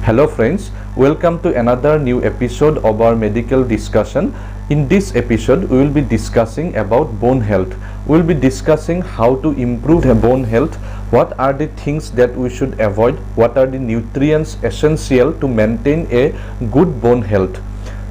Hello friends, welcome to another new episode of our medical discussion. In this episode, we will be discussing about bone health. We will be discussing how to improve bone health, what are the things that we should avoid, what are the nutrients essential to maintain a good bone health.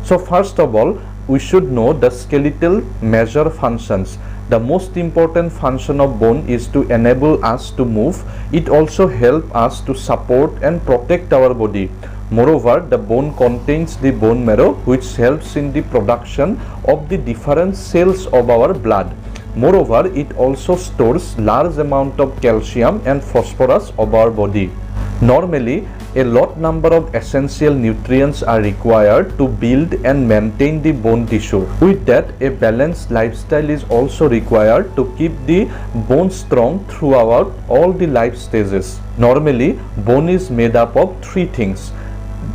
So first of all, we should know the skeletal major functions. The most important function of bone is to enable us to move. It also helps us to support and protect our body. Moreover, the bone contains the bone marrow, which helps in the production of the different cells of our blood. Moreover, it also stores large amount of calcium and phosphorus of our body. Normally, a lot number of essential nutrients are required to build and maintain the bone tissue. With that, a balanced lifestyle is also required to keep the bone strong throughout all the life stages. Normally, bone is made up of three things.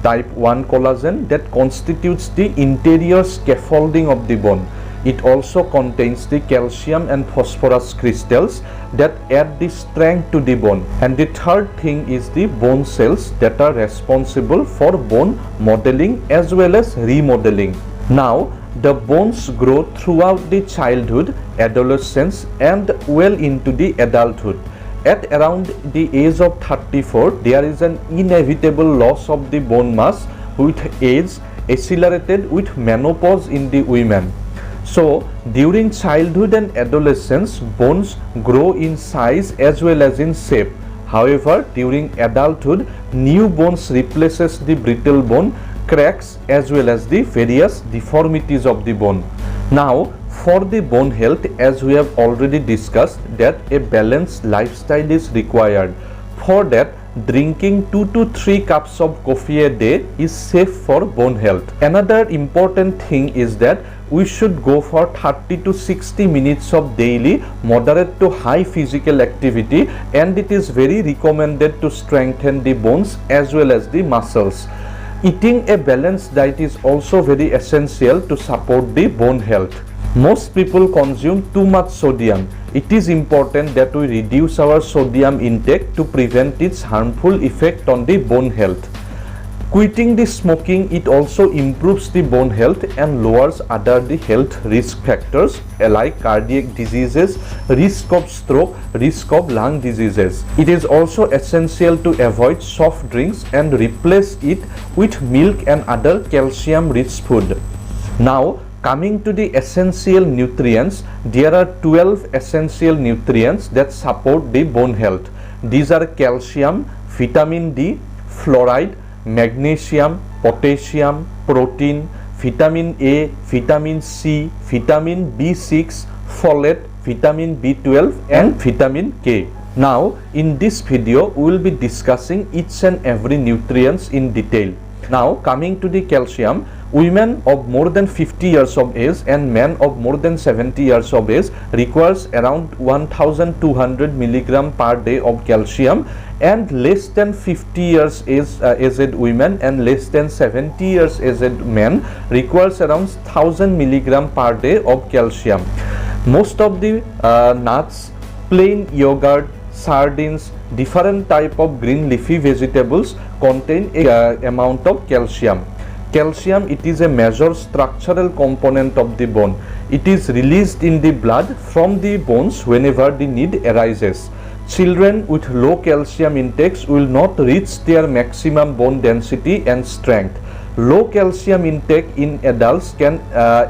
Type 1 collagen that constitutes the interior scaffolding of the bone. It also contains the calcium and phosphorus crystals that add the strength to the bone. And the third thing is the bone cells that are responsible for bone modeling as well as remodeling. Now, the bones grow throughout the childhood, adolescence, and well into the adulthood. At around the age of 34, there is an inevitable loss of the bone mass with age accelerated with menopause in the women. So, during childhood and adolescence, bones grow in size as well as in shape. However, during adulthood, new bones replaces the brittle bone, cracks as well as the various deformities of the bone. Now, for the bone health, as we have already discussed, that a balanced lifestyle is required. For that, drinking 2 to 3 cups of coffee a day is safe for bone health. Another important thing is that we should go for 30 to 60 minutes of daily moderate to high physical activity, and it is very recommended to strengthen the bones as well as the muscles. Eating a balanced diet is also very essential to support the bone health. Most people consume too much sodium. It is important that we reduce our sodium intake to prevent its harmful effect on the bone health. Quitting the smoking, it also improves the bone health and lowers other the health risk factors like cardiac diseases, risk of stroke, risk of lung diseases. It is also essential to avoid soft drinks and replace it with milk and other calcium-rich food. Now, coming to the essential nutrients, there are 12 essential nutrients that support the bone health. These are calcium, vitamin D, fluoride, magnesium, potassium, protein, vitamin A, vitamin C, vitamin B6, folate, vitamin B12 and vitamin K. Now, in this video, we will be discussing each and every nutrients in detail. Now, coming to the calcium, women of more than 50 years of age and men of more than 70 years of age requires around 1200 milligram per day of calcium, and less than 50 years aged women and less than 70 years aged men requires around 1000 milligram per day of calcium. Most of the nuts, plain yogurt, sardines, different type of green leafy vegetables contain a amount of calcium. Calcium, it is a major structural component of the bone. It is released in the blood from the bones whenever the need arises. Children with low calcium intakes will not reach their maximum bone density and strength. Low calcium intake in adults can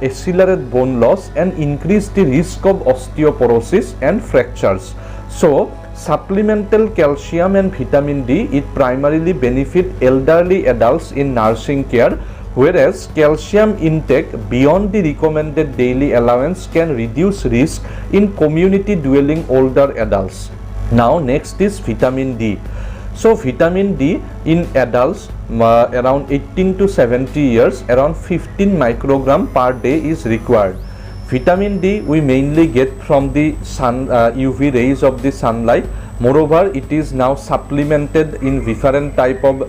accelerate bone loss and increase the risk of osteoporosis and fractures. So, supplemental calcium and vitamin D, it primarily benefit elderly adults in nursing care, whereas calcium intake beyond the recommended daily allowance can reduce risk in community dwelling older adults. Now, next is vitamin D. So, vitamin D in adults around 18 to 70 years, around 15 microgram per day is required. Vitamin D we mainly get from the sun UV rays of the sunlight. Moreover, it is now supplemented in different type of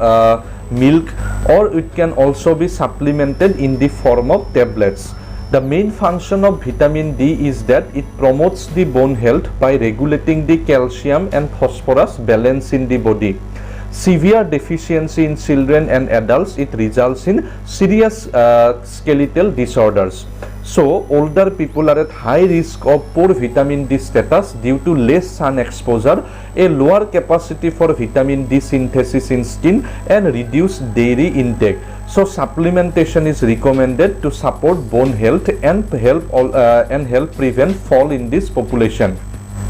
milk, or it can also be supplemented in the form of tablets. The main function of vitamin D is that it promotes the bone health by regulating the calcium and phosphorus balance in the body. Severe deficiency in children and adults, it results in serious skeletal disorders. So older people are at high risk of poor vitamin D status due to less sun exposure, a lower capacity for vitamin D synthesis in skin, and reduced dairy intake. So supplementation is recommended to support bone health and help prevent fall in this population.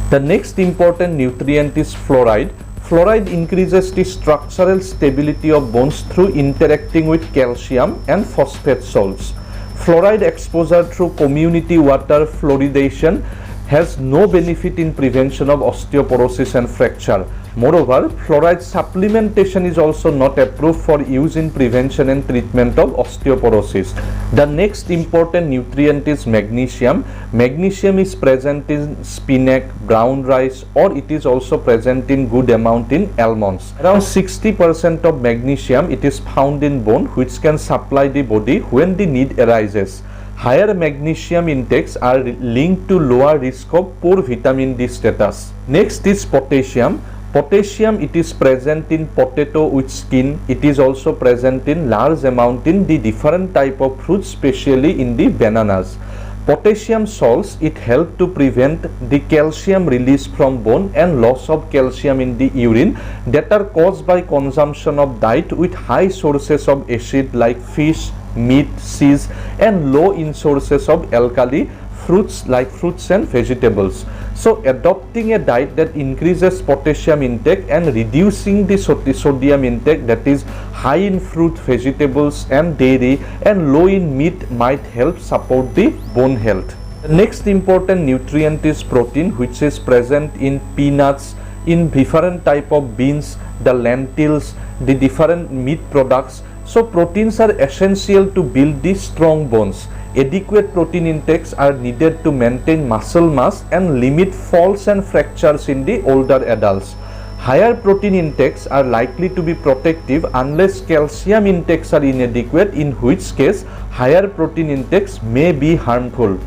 The next important nutrient is fluoride. Fluoride increases the structural stability of bones through interacting with calcium and phosphate salts. Fluoride exposure through community water fluoridation has no benefit in prevention of osteoporosis and fracture. Moreover, fluoride supplementation is also not approved for use in prevention and treatment of osteoporosis. The next important nutrient is magnesium. Magnesium is present in spinach, brown rice, or it is also present in good amount in almonds. Around 60% of magnesium it is found in bone, which can supply the body when the need arises. Higher magnesium intakes are linked to lower risk of poor vitamin D status. Next is potassium. Potassium, it is present in potato with skin. It is also present in large amount in the different type of fruits, especially in the bananas. Potassium salts, it help to prevent the calcium release from bone and loss of calcium in the urine that are caused by consumption of diet with high sources of acid like fish, meat, cheese, and low in sources of alkali fruits like fruits and vegetables. So adopting a diet that increases potassium intake and reducing the sodium intake, that is high in fruit, vegetables and dairy, and low in meat, might help support the bone health. The next important nutrient is protein, which is present in peanuts, in different type of beans, the lentils, the different meat products. So proteins are essential to build the strong bones. Adequate protein intakes are needed to maintain muscle mass and limit falls and fractures in the older adults. Higher protein intakes are likely to be protective unless calcium intakes are inadequate, in which case higher protein intakes may be harmful.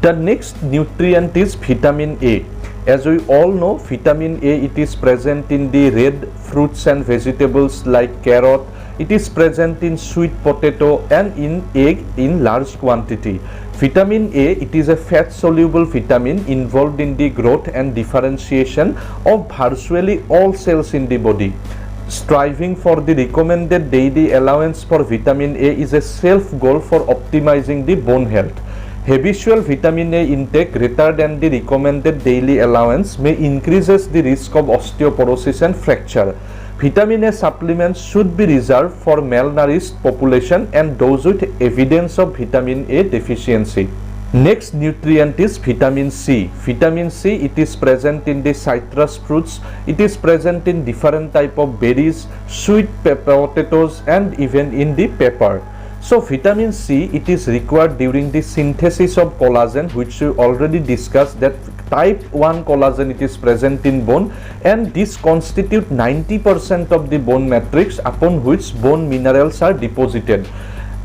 The next nutrient is vitamin A. As we all know, vitamin A, it is present in the red fruits and vegetables like carrot. It is present in sweet potato and in egg in large quantity. Vitamin A, it is a fat-soluble vitamin involved in the growth and differentiation of virtually all cells in the body. Striving for the recommended daily allowance for vitamin A is a self-goal for optimizing the bone health. Habitual vitamin A intake greater than the recommended daily allowance may increases the risk of osteoporosis and fracture. Vitamin A supplements should be reserved for malnourished population and those with evidence of vitamin A deficiency. Next nutrient is vitamin C. Vitamin C, it is present in the citrus fruits. It is present in different type of berries, sweet potatoes, and even in the pepper. So vitamin C, it is required during the synthesis of collagen, which we already discussed that type 1 collagen, it is present in bone, and this constitute 90% of the bone matrix upon which bone minerals are deposited.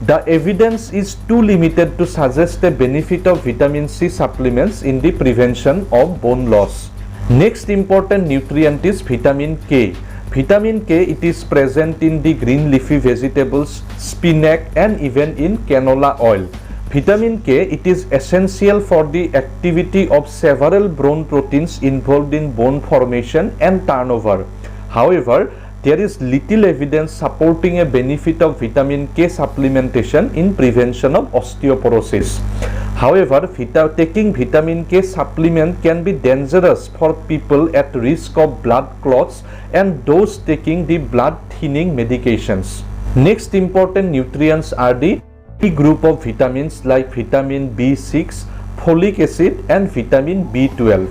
The evidence is too limited to suggest a benefit of vitamin C supplements in the prevention of bone loss. Next important nutrient is vitamin K. Vitamin K, it is present in the green leafy vegetables, spinach, and even in canola oil. Vitamin K, it is essential for the activity of several bone proteins involved in bone formation and turnover. However, there is little evidence supporting a benefit of vitamin K supplementation in prevention of osteoporosis. However, taking vitamin K supplement can be dangerous for people at risk of blood clots and those taking the blood thinning medications. Next important nutrients are the B group of vitamins like vitamin B6, folic acid, and vitamin B12.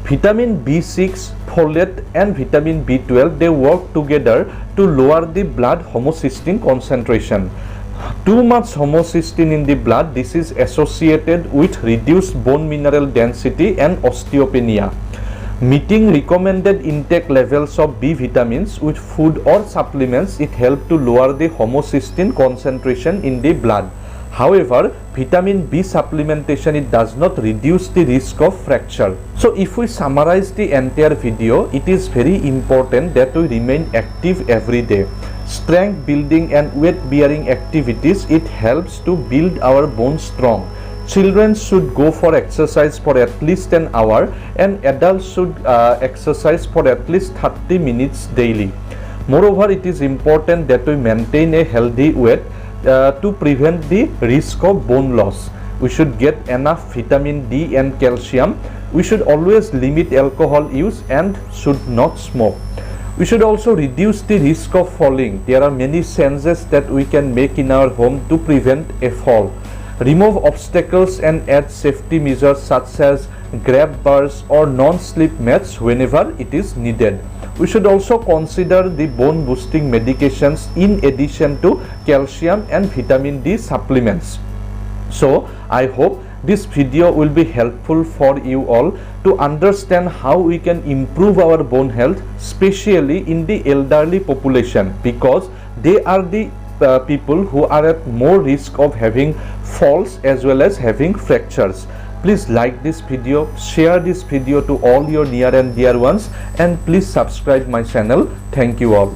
Vitamin B6, folate, and vitamin B12, they work together to lower the blood homocysteine concentration. Too much homocysteine in the blood, this is associated with reduced bone mineral density and osteopenia. Meeting recommended intake levels of B vitamins with food or supplements, it helps to lower the homocysteine concentration in the blood. However, vitamin B supplementation, it does not reduce the risk of fracture. So if we summarize the entire video, it is very important that we remain active every day. Strength building and weight bearing activities, it helps to build our bones strong. Children should go for exercise for at least an hour, and adults should exercise for at least 30 minutes daily. Moreover, it is important that we maintain a healthy weight to prevent the risk of bone loss. We should get enough vitamin D and calcium. We should always limit alcohol use and should not smoke. We should also reduce the risk of falling. There are many changes that we can make in our home to prevent a fall. Remove obstacles and add safety measures such as grab bars or non-slip mats whenever it is needed. We should also consider the bone boosting medications in addition to calcium and vitamin D supplements. So I hope this video will be helpful for you all to understand how we can improve our bone health, especially in the elderly population, because they are the people who are at more risk of having falls as well as having fractures. Please like this video, share this video to all your near and dear ones, and please subscribe my channel. Thank you all.